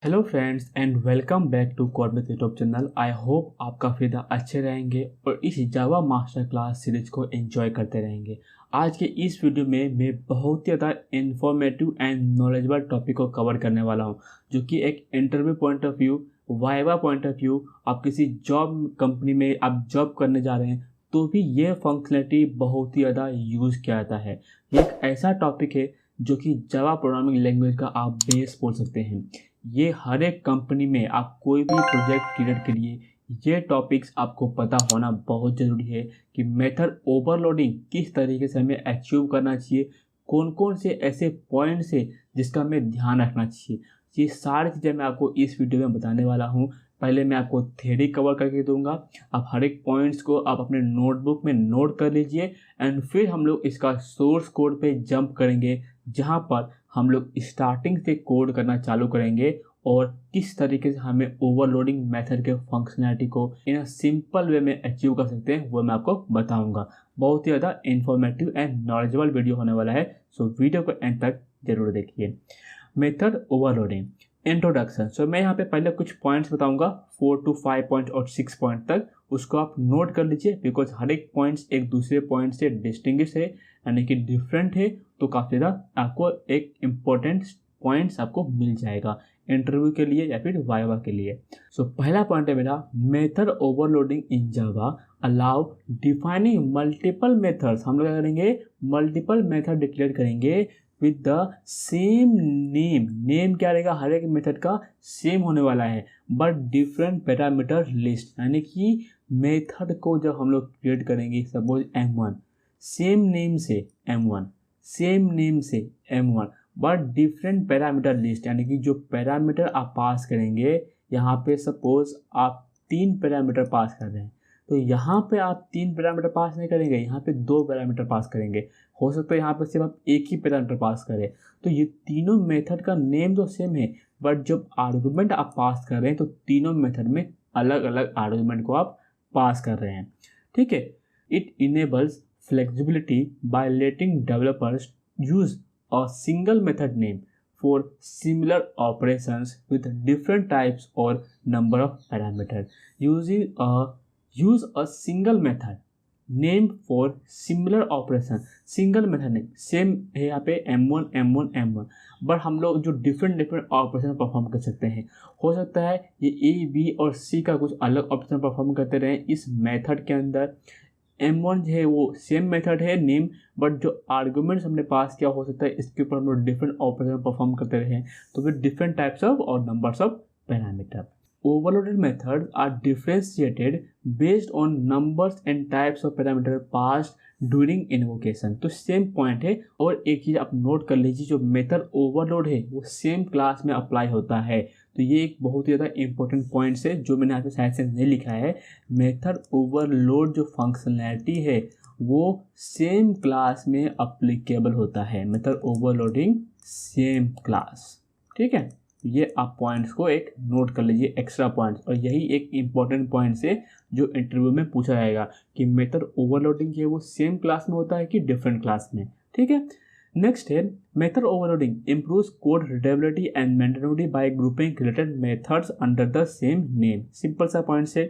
Hello friends and welcome back to Corbett YouTube channel. I hope आप काफ़ी ज़्यादा अच्छे रहेंगे और इस जावा मास्टर क्लास सीरीज को एंजॉय करते रहेंगे। आज के इस वीडियो में मैं बहुत ही ज़्यादा इन्फॉर्मेटिव एंड नॉलेजेबल टॉपिक को कवर करने वाला हूं, जो कि एक interview point of view, viva point of view, आप किसी जॉब कंपनी में आप जॉब करने जा रहे हैं तो भी ये फंक्शनलिटी बहुत ही ज़्यादा यूज़ किया जाता है। ये एक ऐसा टॉपिक है जो कि जावा प्रोग्रामिंग लैंग्वेज का आप बेस बोल सकते हैं। ये हर एक कंपनी में आप कोई भी प्रोजेक्ट क्रिएट करिए, ये टॉपिक्स आपको पता होना बहुत ज़रूरी है कि मेथड ओवरलोडिंग किस तरीके से हमें अचीव करना चाहिए, कौन कौन से ऐसे पॉइंट्स है जिसका हमें ध्यान रखना चाहिए। ये सारी चीज़ें मैं आपको इस वीडियो में बताने वाला हूँ। पहले मैं आपको थ्योरी कवर करके दूंगा, आप हर एक पॉइंट्स को आप अपने नोटबुक में नोट कर लीजिए एंड फिर हम लोग इसका सोर्स कोड पे जंप करेंगे, जहाँ पर हम लोग स्टार्टिंग से कोड करना चालू करेंगे और किस तरीके से हमें ओवरलोडिंग मेथड के फंक्शनैलिटी को इन सिंपल वे में अचीव कर सकते हैं वो मैं आपको बताऊंगा। बहुत ही ज़्यादा इन्फॉर्मेटिव एंड नॉलेजेबल वीडियो होने वाला है, सो वीडियो को एंड तक जरूर देखिए। Method overloading introduction. सो मैं यहाँ पे पहले कुछ पॉइंट्स बताऊंगा, 4 to 5 पॉइंट और 6 पॉइंट तक। उसको आप नोट कर लीजिए बिकॉज हर एक पॉइंट्स एक दूसरे पॉइंट से डिस्टिंग्विश है, यानी कि डिफरेंट है, तो काफ़ी ज़्यादा आपको एक इम्पोर्टेंट पॉइंट्स आपको मिल जाएगा इंटरव्यू के लिए या फिर वाइवा के लिए। सो पहला पॉइंट है मेरा, मेथड ओवरलोडिंग इन जावा अलाउ डिफाइनिंग मल्टीपल मेथड्स। हम लोग क्या करेंगे, मल्टीपल मेथड डिक्लेयर करेंगे with the same name. Name क्या रहेगा, हर एक मेथड का सेम होने वाला है बट डिफरेंट पैरामीटर लिस्ट, यानी कि मेथड को जब हम लोग क्रिएट करेंगे, सपोज M1 सेम नेम से M1, सेम नेम से M1 but different parameter list, यानी कि जो पैरामीटर आप पास करेंगे, यहाँ पे सपोज आप 3 पैरामीटर पास कर रहे हैं तो यहाँ पे आप 3 पैरामीटर पास नहीं करेंगे, यहाँ पे 2 पैरामीटर पास करेंगे। हो सकता है यहाँ पे सिर्फ आप एक ही पैरामीटर पास करें। तो ये तीनों मेथड का नेम तो सेम है बट जब आर्गुमेंट आप पास कर रहे हैं तो तीनों मेथड में अलग अलग आर्गुमेंट को आप पास कर रहे हैं। ठीक है, it enables flexibility by letting developers use a single method name for similar operations with different types or number of parameters. Use a single method name for similar operation. Single method name same है यहाँ पे M1 M1 M1 but हम लोग जो different operation perform कर सकते हैं। हो सकता है ये A B और C का कुछ अलग ऑपरेशन परफॉर्म करते रहे इस मेथड के अंदर। M1 जो है वो सेम मेथड है नेम, बट जो आर्गुमेंट्स हमने पास किया हो सकता है इसके ऊपर हम लोग डिफरेंट ऑपरेशन परफॉर्म करते रहे, तो फिर डिफरेंट टाइप्स ऑफ और numbers of parameter. Overloaded methods are differentiated based on numbers and types of parameter passed during invocation. तो सेम पॉइंट है, और एक चीज़ आप नोट कर लीजिए, जो मेथड ओवरलोड है वो सेम क्लास में अप्लाई होता है। तो ये एक बहुत ही ज़्यादा इंपॉर्टेंट पॉइंट्स है जो मैंने यहाँ पे शायद से नहीं लिखा है। मेथड ओवरलोड जो फंक्शनैलिटी है वो सेम क्लास में अप्लीकेबल होता है। Method overloading same class. ठीक है, ये आप पॉइंट्स को एक नोट कर लीजिए, एक्स्ट्रा पॉइंट्स, और यही एक इम्पॉर्टेंट पॉइंट्स है जो इंटरव्यू में पूछा जाएगा कि मेथड ओवरलोडिंग जो है वो सेम क्लास में होता है कि डिफरेंट क्लास में। ठीक है, नेक्स्ट है method overloading improves code readability and maintainability by grouping related methods under the same name. Simple सा पॉइंट है।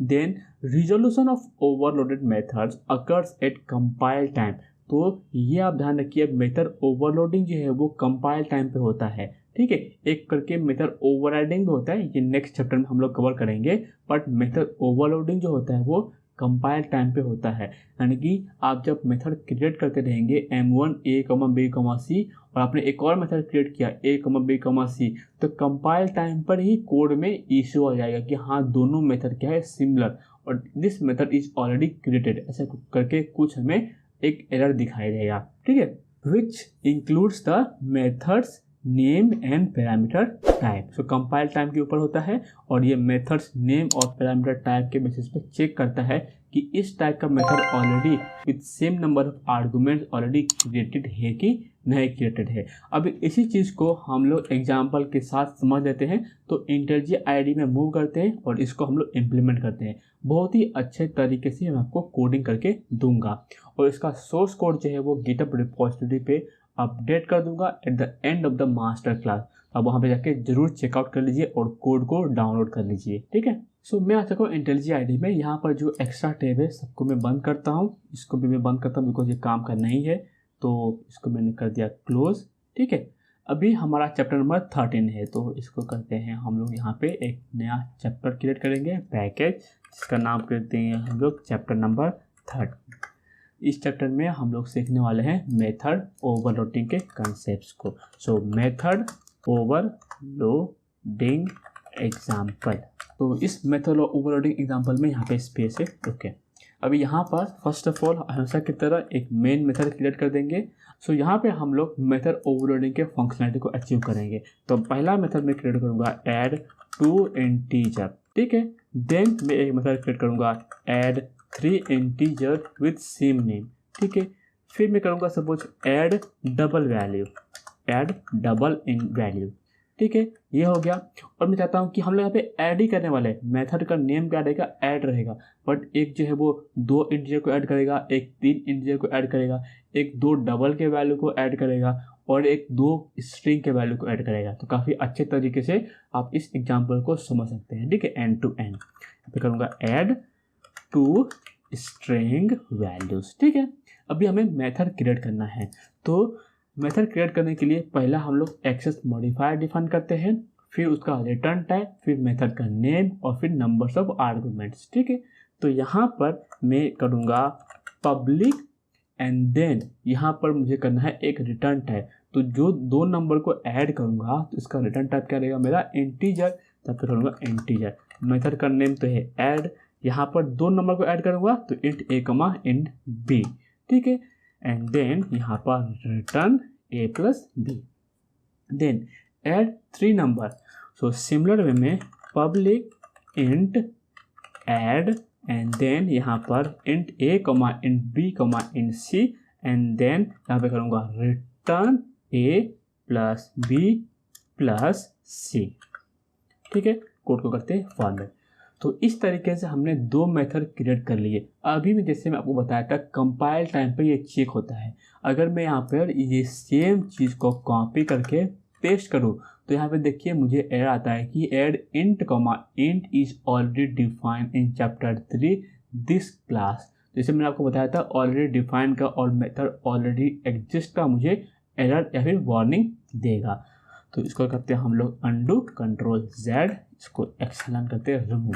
Then resolution of overloaded methods occurs at compile time. तो ये आप ध्यान रखिए, मेथड ओवरलोडिंग जो है वो कंपाइल टाइम पे होता है। ठीक है, एक करके मेथड ओवरराइडिंग भी होता है, ये नेक्स्ट चैप्टर में हम लोग कवर करेंगे, बट मेथड ओवरलोडिंग जो होता है वो कंपाइल टाइम पे होता है। यानी कि आप जब मेथड क्रिएट करते रहेंगे M1 A, B, C और आपने एक और मेथड क्रिएट किया A, B, C, तो कंपाइल टाइम पर ही कोड में इशू आ जाएगा कि हाँ दोनों मेथड क्या है, सिमिलर, और this method is already created, ऐसा करके कुछ हमें एक एरर दिखाई देगा। ठीक है, which includes the methods name and parameter type. So compile time के ऊपर होता है और ये मेथड्स नेम और पैरामीटर टाइप के बेसिस पे चेक करता है कि इस टाइप का method already with same number of arguments already created है कि नहीं क्रिएटेड है। अब इसी चीज़ को हम लोग एग्जाम्पल के साथ समझ लेते हैं, तो इंटेलिजेंट आईडी में मूव करते हैं और इसको हम लोग इम्प्लीमेंट करते हैं। बहुत ही अच्छे तरीके से मैं आपको कोडिंग करके दूंगा और इसका सोर्स कोड जो है वो गिटहब रिपोजिटरी पे अपडेट कर दूंगा at the end of the master class. अब वहाँ पे जाके जरूर चेकआउट कर लीजिए और कोड को डाउनलोड कर लीजिए, ठीक है। सो मैं आ चुका हूँ IntelliJ IDE में। यहाँ पर जो एक्स्ट्रा टैब है सबको मैं बंद करता हूँ, इसको भी मैं बंद करता हूँ बिकॉज ये काम करना ही है, तो इसको मैंने कर दिया क्लोज, ठीक है। अभी हमारा चैप्टर नंबर 13 है, तो इसको करते हैं हम लोग यहाँ पे एक नया चैप्टर क्रिएट करेंगे पैकेज, जिसका नाम करते हैं हम लोग चैप्टर नंबर 13। इस चैप्टर में हम लोग सीखने वाले हैं मेथड ओवरलोडिंग के कंसेप्ट्स को। सो मेथड ओवरलोडिंग एग्जाम्पल, तो इस मेथड ओवरलोडिंग एग्जाम्पल में यहाँ पे स्पेस है, ओके। अभी यहाँ पर फर्स्ट ऑफ ऑल हमेशा की तरह एक मेन मेथड क्रिएट कर देंगे। सो यहाँ पे हम लोग मेथड ओवरलोडिंग के फंक्शनलिटी को अचीव करेंगे। तो पहला मेथड मैं क्रिएट करूँगा ऐड टू इंटीजर, ठीक है। देन मैं एक मेथड क्रिएट करूँगा add 3 integer with same name, ठीक है। फिर मैं करूँगा suppose add double value, add double in value, ठीक है। ये हो गया। और मैं चाहता हूँ कि हम लोग यहाँ पे ऐड ही करने वाले हैं, मेथड का नेम क्या रहेगा, ऐड रहेगा, बट एक जो है वो 2 इंटीजर को ऐड करेगा, एक 3 इंटीजर को ऐड करेगा, एक 2 डबल के वैल्यू को ऐड करेगा और एक 2 स्ट्रिंग के वैल्यू को ऐड करेगा। तो काफ़ी अच्छे तरीके से आप इस एग्जाम्पल को समझ सकते हैं, ठीक है। एंड टू एंड यहाँ पे करूँगा ऐड टू स्ट्रिंग वैल्यूज, ठीक है। अभी हमें मेथड क्रिएट करना है, तो मेथड क्रिएट करने के लिए पहला हम लोग एक्सेस मॉडिफायर डिफाइन करते हैं, फिर उसका रिटर्न टाइप, फिर मेथड का नेम और फिर नंबर्स ऑफ आर्गुमेंट्स, ठीक है। तो यहाँ पर मैं करूँगा पब्लिक एंड देन यहाँ पर मुझे करना है एक रिटर्न टाइप। तो जो 2 नंबर को ऐड करूँगा तो इसका रिटर्न टाइप क्या रहेगा मेरा, इंटीजर, तब पे करूँगा इंटीजर। मेथड का नेम तो है ऐड, यहाँ पर 2 नंबर को ऐड करूँगा तो int a, int b, ठीक है। एंड देन यहाँ पर return a plus B, then add 3 number. So similar way में public int add and then यहाँ पर int a, int b, int c and then यहाँ पे करूँगा return a plus b plus c, ठीक है। कोड को करते हैं फॉर्मेट। तो इस तरीके से हमने 2 मेथड क्रिएट कर लिए। अभी भी जैसे मैं आपको बताया था कंपाइल टाइम पे ये चेक होता है। अगर मैं यहाँ पर ये सेम चीज़ को कॉपी करके पेस्ट करूँ तो यहाँ पे देखिए मुझे एरर आता है कि add int is already defined in chapter 3 this class. जैसे मैंने आपको बताया था ऑलरेडी डिफाइन का और मेथड ऑलरेडी एग्जिस्ट का मुझे एरर या फिर वार्निंग देगा। तो इसको करते हैं हम लोग अंडू, कंट्रोल Z, इसको एक्सेलेंट करते हैं रिमूव।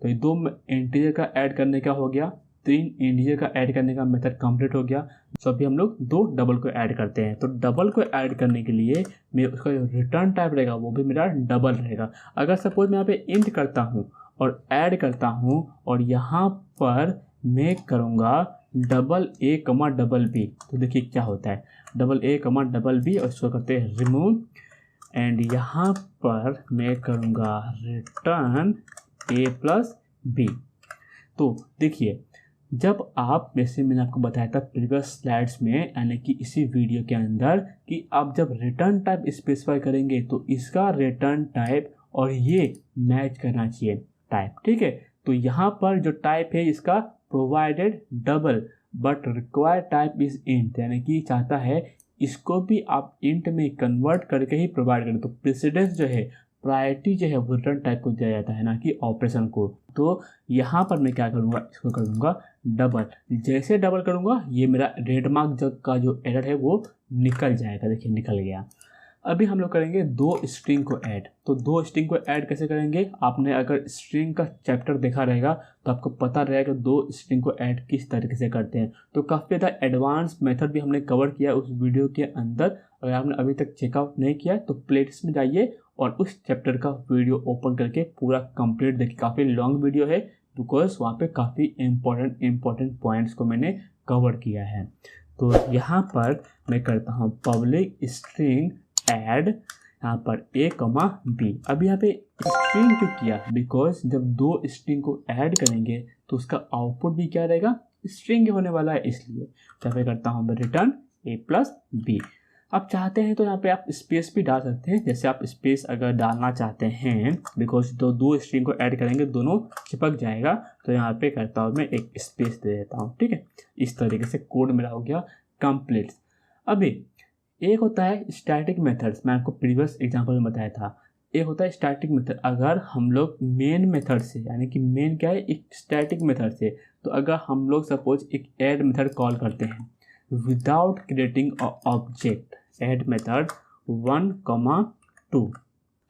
तो ये 2 इंटीजर का ऐड करने का हो गया, 3 इंटीजर का ऐड करने का मेथड कंप्लीट हो गया। तो अभी हम लोग 2 डबल को ऐड करते हैं। तो डबल को ऐड करने के लिए मैं उसका जो रिटर्न टाइप रहेगा वो भी मेरा डबल रहेगा। अगर सपोज मैं यहाँ पे इंट करता हूँ और ऐड करता हूँ और यहाँ पर मैं करूँगा डबल a, डबल b, तो देखिए क्या होता है, डबल a, डबल b, और इसको करते हैं रिमूव। एंड यहाँ पर मैं करूँगा रिटर्न a प्लस b। तो देखिए जब आप, जैसे मैंने आपको बताया था प्रीवियस स्लाइड्स में, यानी कि इसी वीडियो के अंदर, कि आप जब रिटर्न टाइप स्पेसिफाई करेंगे तो इसका रिटर्न टाइप और ये मैच करना चाहिए टाइप, ठीक है। तो यहाँ पर जो टाइप है इसका provided double but required type is int, यानी कि चाहता है इसको भी आप इंट में कन्वर्ट करके ही प्रोवाइड करें। तो प्रेसिडेंस जो है, प्रायोरिटी जो है वो रिटर्न टाइप को दिया जाता है, ना कि ऑपरेशन को। तो यहाँ पर मैं क्या करूँगा, इसको कर दूँगा डबल। जैसे डबल करूँगा ये मेरा रेड मार्क का जो एरर है वो निकल जाएगा, देखिए निकल गया। अभी हम लोग करेंगे 2 स्ट्रिंग को ऐड। तो 2 स्ट्रिंग को ऐड कैसे करेंगे, आपने अगर स्ट्रिंग का चैप्टर देखा रहेगा तो आपको पता रहेगा 2 स्ट्रिंग को ऐड किस तरीके से करते हैं। तो काफ़ी ज़्यादा एडवांस मेथड भी हमने कवर किया उस वीडियो के अंदर। अगर आपने अभी तक चेकआउट नहीं किया तो प्लेलिस्ट में जाइए और उस चैप्टर का वीडियो ओपन करके पूरा कंप्लीट देखिए। काफ़ी लॉन्ग वीडियो है बिकॉज वहाँ पे काफ़ी इम्पोर्टेंट पॉइंट्स को मैंने कवर किया है। तो यहाँ पर मैं करता हूँ पब्लिक स्ट्रिंग ऐड, यहाँ पर a, b। अब यहाँ पे स्ट्रिंग क्यों किया, बिकॉज जब 2 स्ट्रिंग को ऐड करेंगे तो उसका आउटपुट भी क्या रहेगा, स्ट्रिंग होने वाला है, इसलिए यहाँ पे करता हूँ मैं रिटर्न a प्लस b। आप चाहते हैं तो यहाँ पे आप स्पेस भी डाल सकते हैं, जैसे आप स्पेस अगर डालना चाहते हैं बिकॉज 2 स्ट्रिंग को ऐड करेंगे दोनों चिपक जाएगा, तो यहाँ पे करता हूँ मैं एक स्पेस दे देता हूँ, ठीक है। इस तरीके से कोड मेरा हो गया कंप्लीट। अभी एक होता है स्टैटिक मेथड्स, मैं आपको प्रीवियस एग्जांपल में बताया था। एक होता है स्टैटिक मेथड, अगर हम लोग मेन मेथड से, यानी कि मेन क्या है, एक स्टैटिक मेथड से, तो अगर हम लोग सपोज एक ऐड मेथड कॉल करते हैं without creating object, add method 1,2,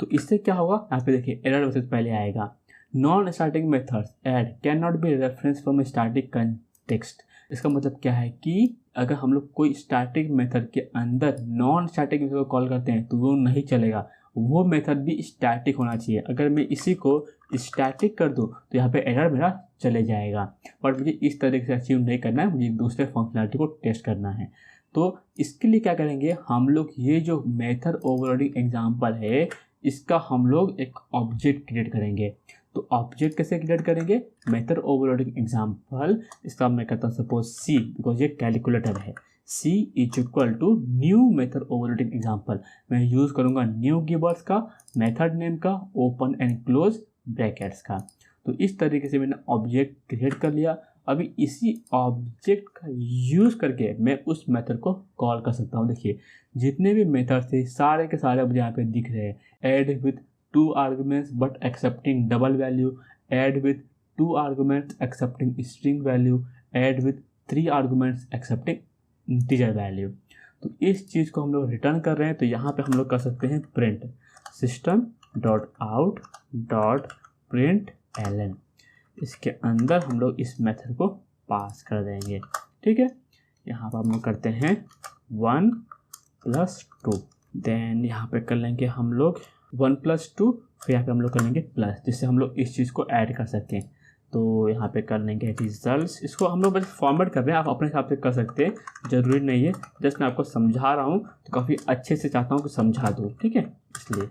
तो इससे क्या होगा, यहाँ पे देखिए एरर मैसेज पहले आएगा। Non static methods add can not be reference from static context. इसका मतलब क्या है कि अगर हम लोग कोई स्टैटिक मेथड के अंदर नॉन स्टैटिक मेथड को कॉल करते हैं तो वो नहीं चलेगा, वो मेथड भी स्टैटिक होना चाहिए। अगर मैं इसी को स्टैटिक कर दूं तो यहाँ पे एरर मेरा चले जाएगा, बट मुझे इस तरीके से अचीव नहीं करना है, मुझे एक दूसरे फंक्शनलिटी को टेस्ट करना है। तो इसके लिए क्या करेंगे हम लोग, ये जो मेथड ओवरलोडिंग एग्जाम्पल है इसका हम लोग एक ऑब्जेक्ट क्रिएट करेंगे। तो ऑब्जेक्ट कैसे क्रिएट करेंगे, मेथड ओवरलोडिंग एग्जाम्पल, इसका मैं करता हूँ सपोज सी, बिकॉज ये कैलकुलेटर है। C is equal to new method overloading example, मैं यूज़ करूँगा न्यू कीवर्ड्स का, मेथड नेम का, ओपन एंड क्लोज ब्रैकेट्स का। तो इस तरीके से मैंने ऑब्जेक्ट क्रिएट कर लिया। अभी इसी ऑब्जेक्ट का यूज़ करके मैं उस मेथड को कॉल कर सकता हूँ। देखिए जितने भी मेथड थे सारे के सारे मुझे यहाँ पे दिख रहे हैं। Add with 2 arguments but accepting double value, add with 2 arguments accepting string value, add with 3 arguments accepting integer value. तो इस चीज़ को हम लोग रिटर्न कर रहे हैं, तो यहाँ पे हम लोग कर सकते हैं print system dot out dot println, इसके अंदर हम लोग इस मेथड को पास कर देंगे। ठीक है, यहाँ पर हम लोग करते हैं 1 + 2, देन यहाँ पे कर लेंगे हम लोग 1 + 2, फिर यहाँ पे हम लोग कर लेंगे प्लस, जिससे हम लोग इस चीज़ को ऐड कर सकें। तो यहाँ पे कर लेंगे रिजल्ट्स, इसको हम लोग बस फॉर्मेट कर रहे हैं, आप अपने हिसाब से कर सकते हैं, ज़रूरी नहीं है, जस्ट मैं आपको समझा रहा हूँ तो काफ़ी अच्छे से चाहता हूँ कि समझा दूँ। ठीक है, इसलिए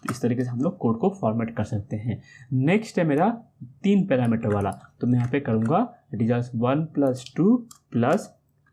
तो इस तरीके से हम लोग कोड को फॉर्मेट कर सकते हैं। नेक्स्ट है मेरा 3 पैरामीटर वाला, तो मैं यहाँ पे करूँगा रिजल्ट 1 + 2 +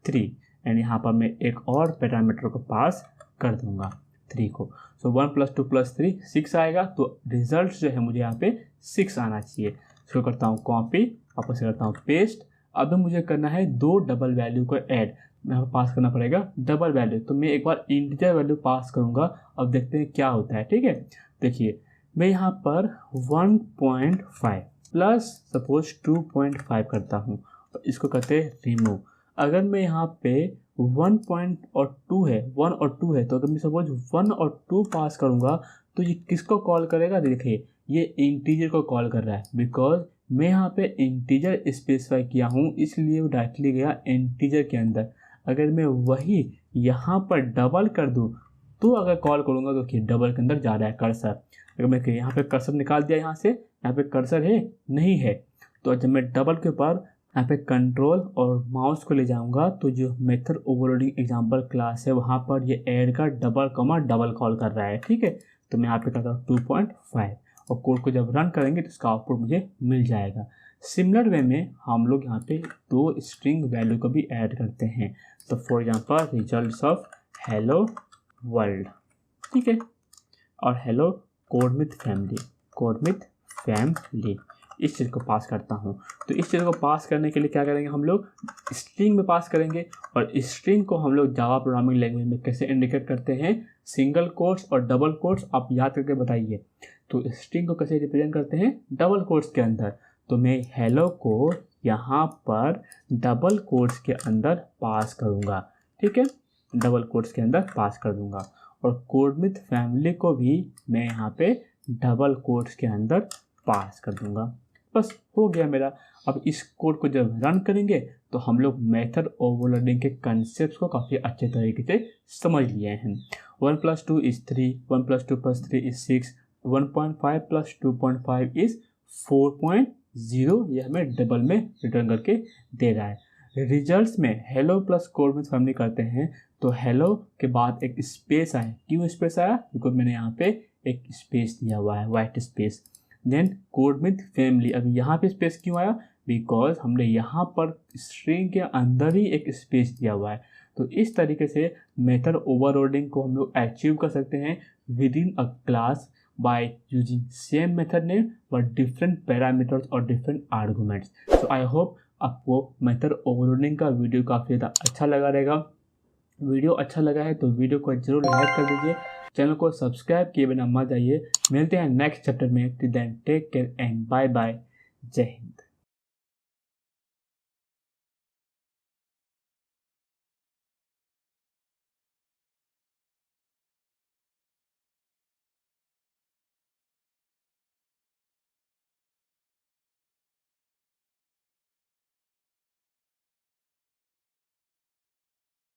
3, एंड यहाँ पर मैं एक और पैरामीटर को पास कर दूँगा 3 को। सो 1 + 2 + 3 6 आएगा, तो रिजल्ट जो है मुझे यहाँ पे 6 आना चाहिए। इसको करता हूँ कॉपी, वापस से करता हूँ पेस्ट। अब मुझे करना है 2 डबल वैल्यू को ऐड, यहाँ पास करना पड़ेगा डबल वैल्यू, तो मैं एक बार इंटीजर वैल्यू पास करूँगा। अब देखते हैं क्या होता है। ठीक है, देखिए मैं यहाँ पर 1.5 प्लस सपोज 2.5 करता हूँ, और इसको कहते हैं रिमूव। अगर मैं यहाँ पे 1 और 2 है, 1 और 2 है, तो अगर मैं सपोज 1 और 2 पास करूँगा तो ये किसको कॉल करेगा, देखिए ये इंटीजर को कॉल कर रहा है, बिकॉज मैं यहाँ पे इंटीजर स्पेसिफाई किया हूँ, इसलिए वो डायरेक्टली गया इंटीजर के अंदर। अगर मैं वही यहाँ पर डबल कर दूँ तो अगर कॉल करूँगा तो कि डबल के अंदर जा रहा है कर्सर। अगर मैं यहाँ पे कर्सर निकाल दिया, यहाँ पे कर्सर है नहीं है, तो जब मैं डबल के ऊपर यहाँ पे कंट्रोल और माउस को ले जाऊँगा तो जो मेथड ओवरलोडिंग एग्जाम्पल क्लास है वहाँ पर ये ऐड का डबल कॉल कर रहा है। ठीक है, तो मैं यहाँ पे करता हूँ 2.5, और कोड को जब रन करेंगे तो इसका आउटपुट मुझे मिल जाएगा। सिमिलर वे में हम लोग यहाँ पे 2 स्ट्रिंग वैल्यू को भी ऐड करते हैं, तो for example results of hello world, ठीक है, और हेलो कोडमिथ फैमिली, इस चीज़ को पास करता हूँ। तो इस चीज़ को पास करने के लिए क्या करेंगे हम लोग, स्ट्रिंग में पास करेंगे, और स्ट्रिंग को हम लोग जावा प्रोग्रामिंग लैंग्वेज में कैसे इंडिकेट करते हैं, सिंगल कोट्स और डबल कोट्स, आप याद करके बताइए। तो स्ट्रिंग को कैसे रिप्रेजेंट करते हैं, डबल कोट्स के अंदर। तो मैं हेलो को यहाँ पर डबल कोट्स के अंदर पास करूँगा। ठीक है, डबल कोट्स के अंदर पास कर दूँगा, और कोडमिथ फैमिली को भी मैं यहाँ पे डबल कोट्स के अंदर पास कर दूँगा। बस हो गया मेरा। अब इस कोड को जब रन करेंगे तो हम लोग मेथड ओवरलोडिंग के कंसेप्ट को काफ़ी अच्छे तरीके से समझ लिए हैं। 1 + 2 = 3, 1 + 2 + 3 = 6, 1.5 + 2.5 = 4.0, ये हमें डबल में रिटर्न करके दे रहा है। रिजल्ट्स में हेलो प्लस कोडमिथ फैमिली करते हैं, तो हेलो के बाद एक स्पेस आया। क्यों स्पेस आया, बिकॉज मैंने यहाँ पे एक स्पेस दिया हुआ है, वाइट स्पेस। देन कोडमिथ फैमिली, अब यहाँ पे स्पेस क्यों आया, बिकॉज हमने यहाँ पर स्ट्रिंग के अंदर ही एक स्पेस दिया हुआ है। तो इस तरीके से मेथड ओवरलोडिंग को हम लोग अचीव कर सकते हैं within a class by using same method name but different parameters और different arguments. So I hope आपको मेथड ओवरलोडिंग का वीडियो काफ़ी ज़्यादा अच्छा लगा रहेगा। वीडियो अच्छा लगा है तो वीडियो को जरूर लाइक कर दीजिए, चैनल को सब्सक्राइब किए बिना मत जाइए। मिलते हैं नेक्स्ट चैप्टर में। Till then take care and bye bye. जय हिंद।